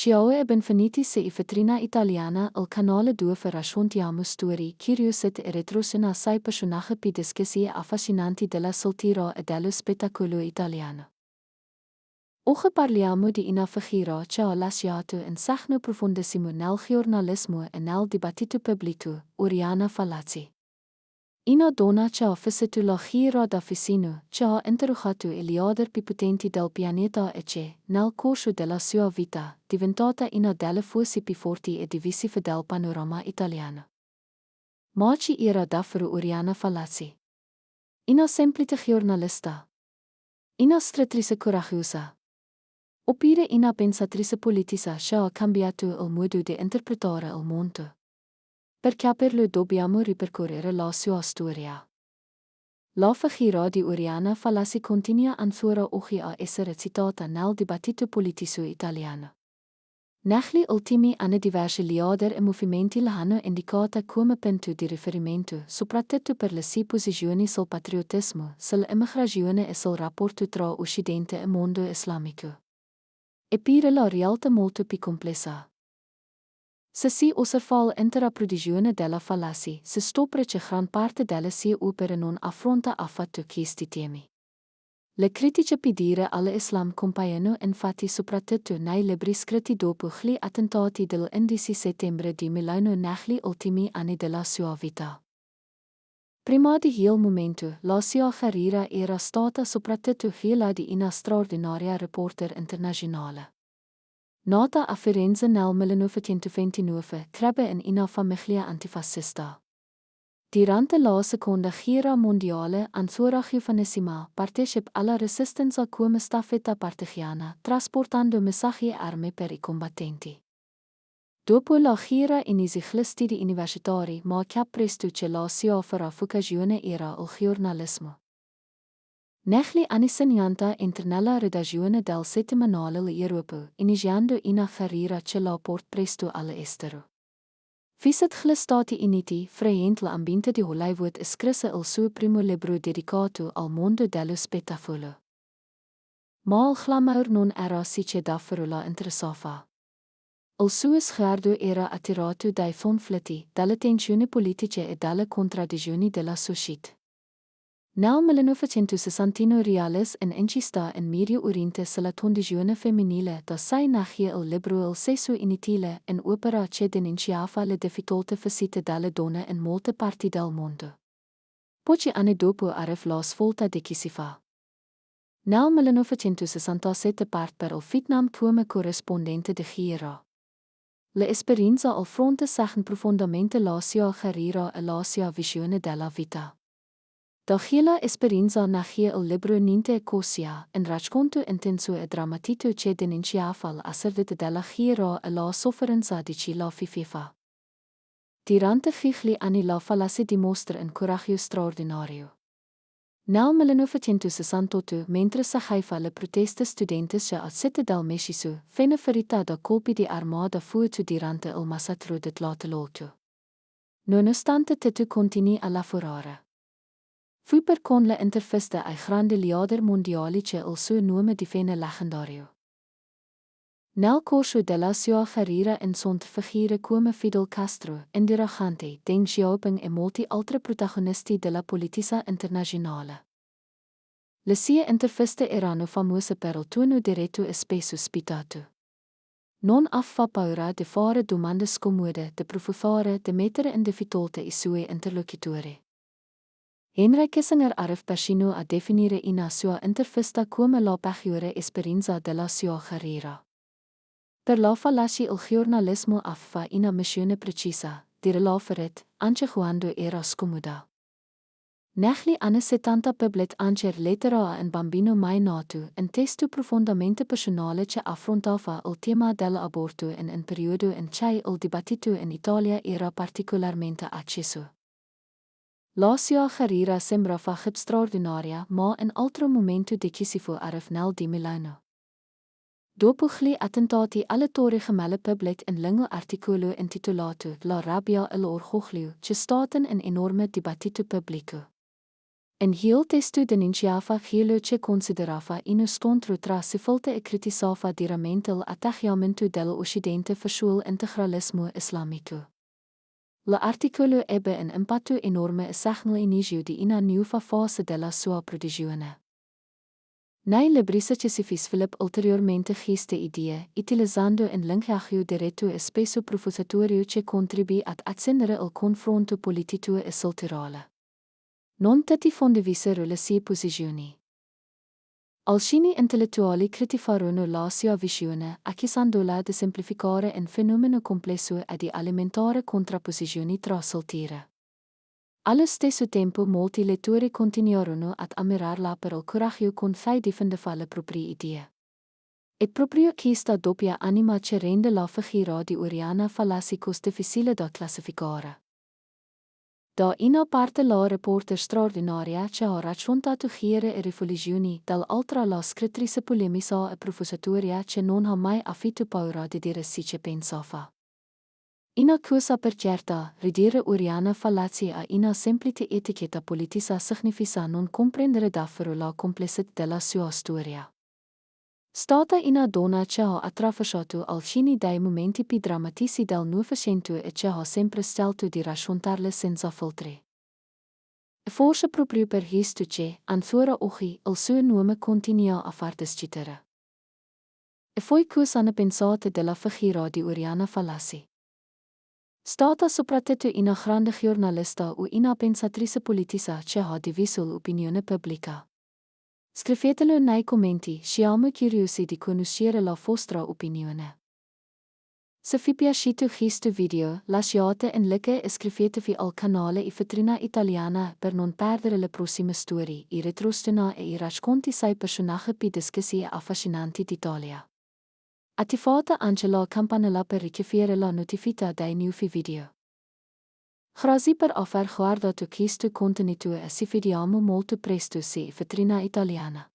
Ciao e benvenuti in vetrina italiana il canale 2 per raccontiamo storie curiosità e retroscena assai personaggi per discussie affascinanti della cultura e dello spettacolo italiano. Oggi parliamo di una figura che ha lasciato un segno profondissimo nel giornalismo e nel dibattito pubblico, Oriana Fallaci. Una donna che ha vissuto la gira da vicino, che ha interrogato i leader più potenti del pianeta e che, nel corso della sua vita, diventata una delle voci più forti e divisive del panorama italiano. Ma chi era davvero Oriana Fallaci? Una semplice giornalista? Una scrittrice coraggiosa? Oppure una pensatrice politica che ha cambiato il modo di interpretare il mondo? Per capirlo dobbiamo ripercorrere la sua storia. La figura di Oriana Fallaci continua ancora oggi a essere citata nel dibattito politico italiano. Negli ultimi anni diversi leader e movimenti l'hanno indicata come punto di riferimento, soprattutto per le sue posizioni sul patriottismo, sull'immigrazione e sul rapporto tra Occidente e mondo islamico. Eppure la realtà molto più complessa. Se si osserva l'intera produzione della Fallaci, si scopre che gran parte delle sue opere non affronta affatto questi temi. Le critiche pedire all'Islam compaiono infatti soprattutto nei libri scritti dopo gli attentati dell'11 settembre di Milano negli ultimi anni della sua vita. Prima di quel momento, la sua carriera era stata soprattutto quella di una straordinaria reporter internazionale. Nata a Firenze nel 1929, crebbe in una famiglia antifascista. Durante la seconda guerra mondiale, ancora giovanissima, partecipò alla resistenza come staffetta partigiana, trasportando messaggi e armi per i combattenti. Dopo la guerra iniziò gli studi universitari, ma presto che la sua vera vocazione era il giornalismo. Negli anni 90 entrò nella redazione del settimanale L'Europa, iniziando una carriera che la portò presto all'estero. Visit gli Stati Uniti, frequent l'ambiente di Hollywood e scrisse il suo primo libro dedicato al mondo dello spettacolo. Ma il glamour non era ciò che davvero la interessava. Il suo sguardo era attirato dai conflitti, dalle tensioni politiche e dalle contraddizioni della società. Nel 1961 realizza un'inchiesta in Medio Oriente sulla condizione femminile da sei nasce il libro Il sesso inutile, un'opera che denunciava le difficoltà vissute dalle donne in molte parti del mondo. Pochi anni dopo arriva la svolta decisiva. Nel 1967 parte per il Vietnam come corrispondente di guerra. L'esperienza al fronte segna profondamente la sua carriera e la sua visione della vita. Da quella esperienza nasce il libro Niente Cosia, un racconto intenso e drammatico che denunciava l'assurdità della guerra e la sofferenza di chi la viveva. Durante gli anni la Fallaci dimostra un coraggio straordinario. Nel 1968, mentre seguiva le proteste studentiche a Città del Messico, venne ferita da colpi di armata fuoco durante il massacro di Tlatelolco. Nonostante tutto continui a lavorare. Fu per con le interviste ai grandi leader mondiali che il suo nome divenne leggendario. Nel corso della sua carriera incontra figure come Fidel Castro, Indira Gandhi, Deng Xiaoping e molti altri protagonisti della politica internazionale. Le sue interviste erano famose per il tono diretto e spesso spitato. Non aveva paura di fare domande scomode, di provocare, di mettere in difficoltà i suoi interlocutori. Henry Kissinger arriva persino a definire una sua intervista come la peggiore esperienza della sua carriera. Per la Fallaci il giornalismo aveva una missione precisa, dire la verità, anche quando era scomoda. Negli anni 70 pubblicò anche Lettera a un bambino mai nato, un testo profondamente personale che affrontava il tema dell'aborto in un periodo in cui il dibattito in Italia era particolarmente acceso. La sua carriera sembrava straordinaria, ma in altro momento decisivo arriva nel di Milano. Dopo gli attentati alle torri gemelle pubblicò un lungo articolo intitolato La rabbia e l'orgoglio, che staat in un enorme dibattito pubblico. In heel testo denunciava geoloce considerava ino scontro tra civilte e criticava diramento l'atteggiamento dell'Occidente verso l'integralismo islamico. L'articolo ebbe un impatto enorme sull'inizio di una nuova fase della sua produzione. Nei libri successivi Philip ulteriormente queste idee, utilizzando un linguaggio diretto e spesso provocatorio che contribuì ad accendere il confronto politico e culturale. Non tutti condivisero le sue posizioni. Alcuni intellettuali criticarono la sua visione, accusandola di semplificare un fenomeno complesso e di alimentare contrapposizioni tra culture. Allo stesso tempo molti lettori continuarono ad ammirarla per il coraggio con cui difendeva le proprie idee. E proprio questa doppia anima che rende la figura di Oriana Fallaci così difficile da classificare. Da una parte la reporter straordinaria che ha raccontato guerre e rivoluzioni, dall'altra la scrittrice polemica e provocatoria che non ha mai avuto paura di dire ciò che pensava. Una cosa per certa, ridire Oriana Fallaci a una semplice etichetta politica significa non comprendere davvero la complessità della sua storia. Stata una donna che ha attraversato alcuni dei momenti più drammatici del Novecento e che ha sempre scelto di raccontarle senza filtri. E forse proprio per questo che, ancora oggi, il suo nome continua a far discutere. E poi cosa ne pensate della figura di Oriana Fallaci? Stata soprattutto una grande giornalista o una pensatrice politica che ha diviso l'opinione pubblica. Scrivetelo nei commenti, siamo curiosi di conoscere la vostra opinione. Se vi è piaciuto questo video, lasciate un like e iscrivetevi al canale Vetrina Italiana per non perdere le prossime storie, i retrostena e i racconti sei personaggi più discussi e affascinanti d'Italia. Attivate anche la campanella per ricevere la notifica dei nuovi video. Grazie per aver guardato questo contenuto e ci vediamo molto presto su Vetrina Italiana.